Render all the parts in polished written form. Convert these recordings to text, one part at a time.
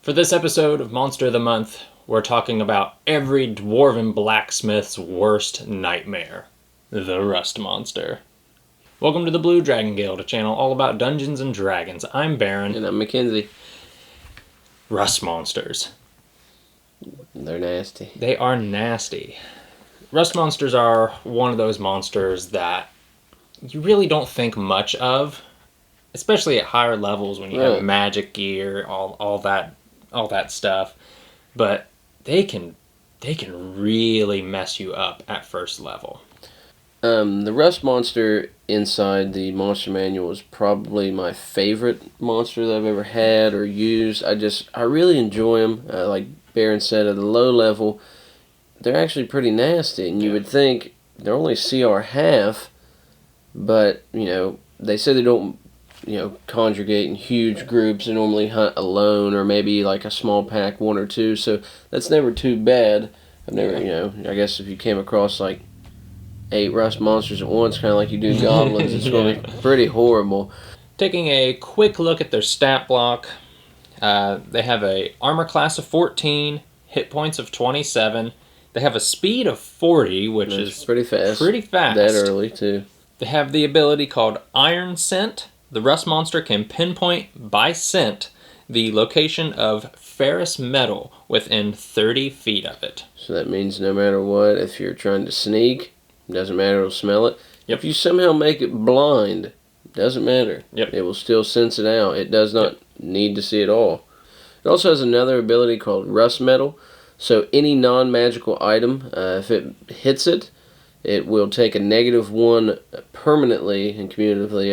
For this episode of Monster of the Month, we're talking about every dwarven blacksmith's worst nightmare, the Rust Monster. Welcome to the Blue Dragon Guild, a channel all about Dungeons and Dragons. I'm Baron. And I'm Mackenzie. Rust monsters. They're nasty. They are nasty. Rust monsters are one of those monsters that you really don't think much of, especially at higher levels when you have magic gear, all that stuff. But they can really mess you up at first level. The Rust monster inside the monster manual is probably my favorite monster that I've ever had or used. I really enjoy them. Like Baron said, at a low level, they're actually pretty nasty. And you would think they're only CR half, but, they say they don't, conjugate in huge groups. They normally hunt alone or maybe like a small pack, one or two. So that's never too bad. I've never, I guess if you came across like 8 rust monsters at once, kind of like you do goblins, it's going to be pretty horrible. Taking a quick look at their stat block, they have a armor class of 14, hit points of 27. They have a speed of 40, which is pretty fast. Pretty fast. That early, too. They have the ability called Iron Scent. The Rust Monster can pinpoint by scent the location of ferrous metal within 30 feet of it. So that means no matter what, if you're trying to sneak, doesn't matter, it'll smell it. Yep. If you somehow make it blind, doesn't matter. Yep. It will still sense it out. It does not need to see it all. It also has another ability called Rust Metal. So any non-magical item, if it hits it, it will take a -1 permanently and cumulatively,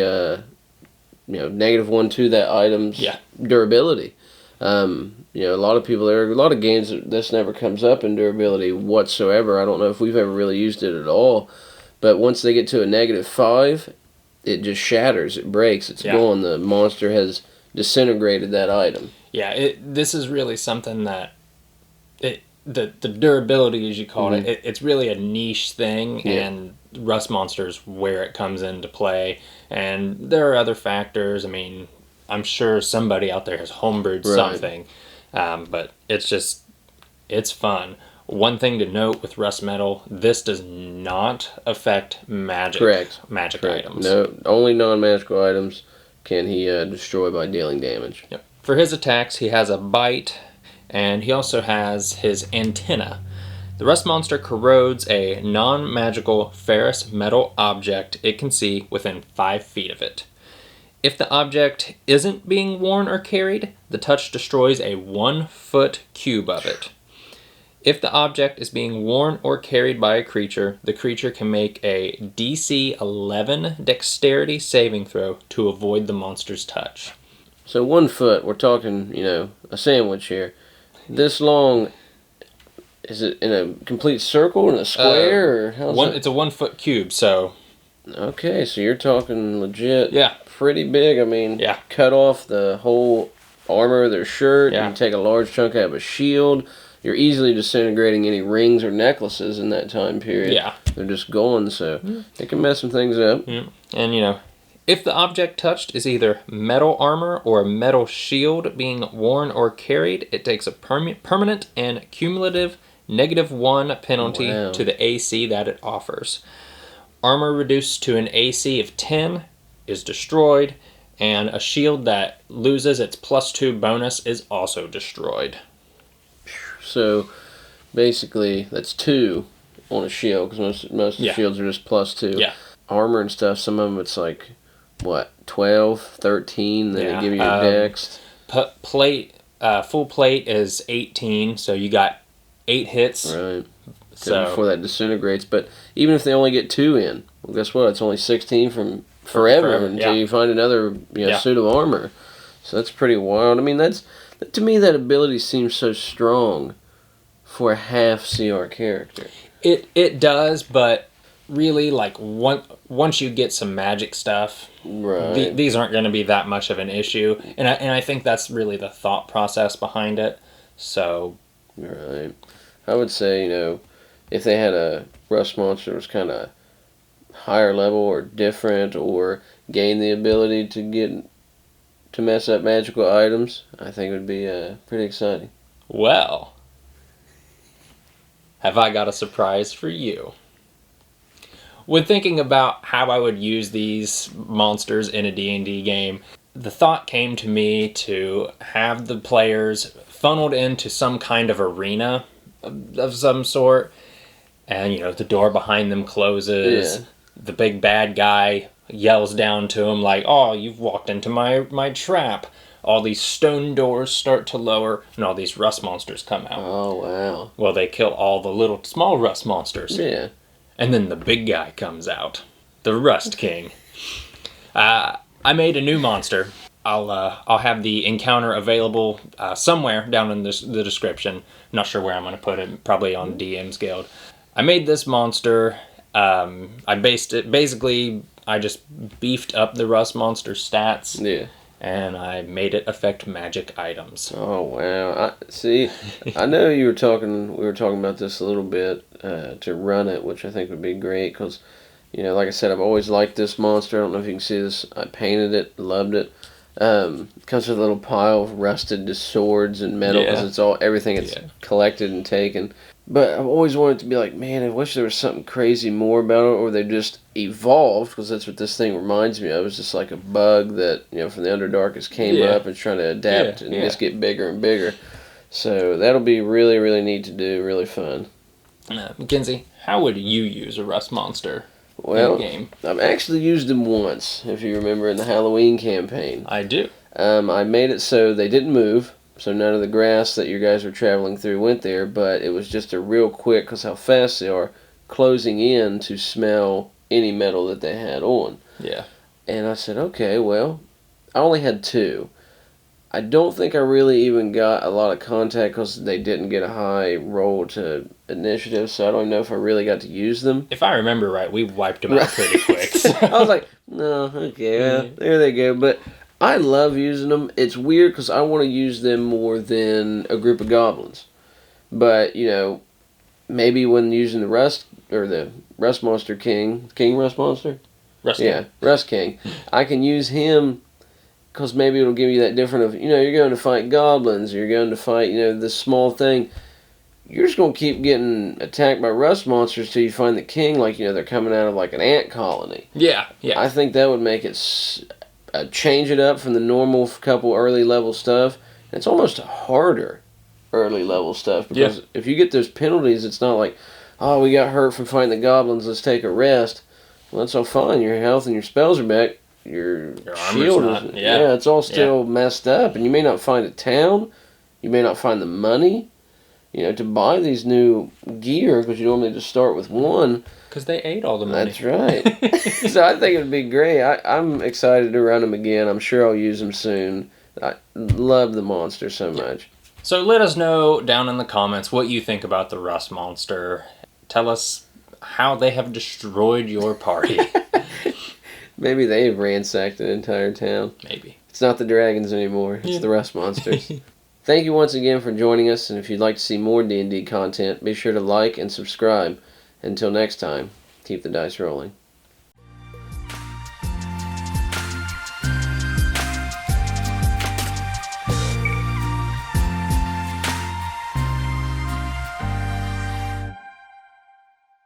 -1 to that item's durability. A lot of people, there are a lot of games that this never comes up in durability whatsoever. I don't know if we've ever really used it at all. But once they get to a -5, it just shatters. It breaks. It's gone. The monster has disintegrated that item. Yeah, this is really something that the durability, as you call it, it's really a niche thing, and Rust Monsters where it comes into play. And there are other factors. I mean, I'm sure somebody out there has homebrewed something, but it's fun. One thing to note with Rust Metal, this does not affect magic items. No, only non-magical items can he destroy by dealing damage. Yep. For his attacks, he has a bite, and he also has his antenna. The Rust Monster corrodes a non-magical ferrous metal object it can see within 5 feet of it. If the object isn't being worn or carried, the touch destroys a 1-foot cube of it. If the object is being worn or carried by a creature, the creature can make a DC 11 dexterity saving throw to avoid the monster's touch. So 1 foot, we're talking, a sandwich here. This long, is it in a complete circle, in a square, or how's it? It's a 1-foot cube, so... Okay, so you're talking legit. Yeah. Pretty big. I mean, cut off the whole armor of their shirt. Yeah. You take a large chunk out of a shield. You're easily disintegrating any rings or necklaces in that time period. Yeah. They're just gone, so it can mess some things up. Yeah. And, if the object touched is either metal armor or a metal shield being worn or carried, it takes a permanent and cumulative -1 penalty to the AC that it offers. Armor reduced to an AC of 10 is destroyed, and a shield that loses its +2 bonus is also destroyed. So, basically, that's 2 on a shield, because most of the shields are just +2. Yeah. Armor and stuff, some of them it's like, 12, 13, then they give you your dex. Full plate is 18, so you got 8 hits. Right. So before that disintegrates. But even if they only get 2 in, well, guess what? It's only 16 from forever until you find another suit of armor. So that's pretty wild. I mean, to me, that ability seems so strong for a half CR character. It does, but really, like, once you get some magic stuff, these aren't going to be that much of an issue. And I think that's really the thought process behind it. So... Right. I would say, if they had a Rust Monster that was kind of higher level or different or gained the ability to get to mess up magical items, I think it would be pretty exciting. Well, have I got a surprise for you? When thinking about how I would use these monsters in a D&D game, the thought came to me to have the players funneled into some kind of arena of some sort, and the door behind them closes. Yeah. The big bad guy yells down to him like, "Oh, you've walked into my trap." All these stone doors start to lower, and all these rust monsters come out. Oh, wow. Well, they kill all the little small rust monsters. Yeah. And then the big guy comes out, the Rust King. I made a new monster. I'll have the encounter available somewhere down in the description. Not sure where I'm going to put it. Probably on DM's Guild. I made this monster. I based it. Basically, I just beefed up the Rust monster stats. Yeah. And I made it affect magic items. Oh, wow. I know we were talking about this a little bit to run it, which I think would be great because, like I said, I've always liked this monster. I don't know if you can see this. I painted it, loved it. Comes with a little pile of rusted swords and metal because it's everything it's collected and taken. But I've always wanted to be like, man, I wish there was something crazy more about it, or they just evolved, because that's what this thing reminds me of. It's just like a bug that, from the Underdarkest came up and trying to adapt and just get bigger and bigger. So that'll be really, really neat to do, really fun. Mackenzie, how would you use a rust monster in a game? I've actually used them once, if you remember, in the Halloween campaign. I do. I made it so they didn't move. So none of the grass that you guys were traveling through went there, but it was just a real quick, because how fast they are, closing in to smell any metal that they had on. Yeah. And I said, okay, well, I only had 2. I don't think I really even got a lot of contact because they didn't get a high roll to initiative, so I don't know if I really got to use them. If I remember right, we wiped them out pretty quick. So. I was like, no, okay, well, there they go, but I love using them. It's weird because I want to use them more than a group of goblins. But, maybe when using the Rust Monster King Rust Monster? Rust King. Yeah, Rust King. I can use him because maybe it'll give you that different of, you're going to fight goblins, or you're going to fight, this small thing. You're just going to keep getting attacked by rust monsters till you find the king, like, they're coming out of like an ant colony. Yeah. I think that would make it change it up from the normal couple early level stuff. It's almost harder early level stuff because if you get those penalties, it's not like, oh, we got hurt from fighting the goblins, let's take a rest. Well, that's all fine. Your health and your spells are back. Your shield is it's all still messed up, and you may not find a town. You may not find the money, to buy these new gear because you normally just start with one. Because they ate all the money. That's right. So I think it would be great. I'm excited to run them again. I'm sure I'll use them soon. I love the monster so much. So let us know down in the comments what you think about the Rust Monster. Tell us how they have destroyed your party. Maybe they've ransacked an entire town. Maybe. It's not the dragons anymore. It's the Rust Monsters. Thank you once again for joining us, and if you'd like to see more D&D content, be sure to like and subscribe. Until next time, keep the dice rolling.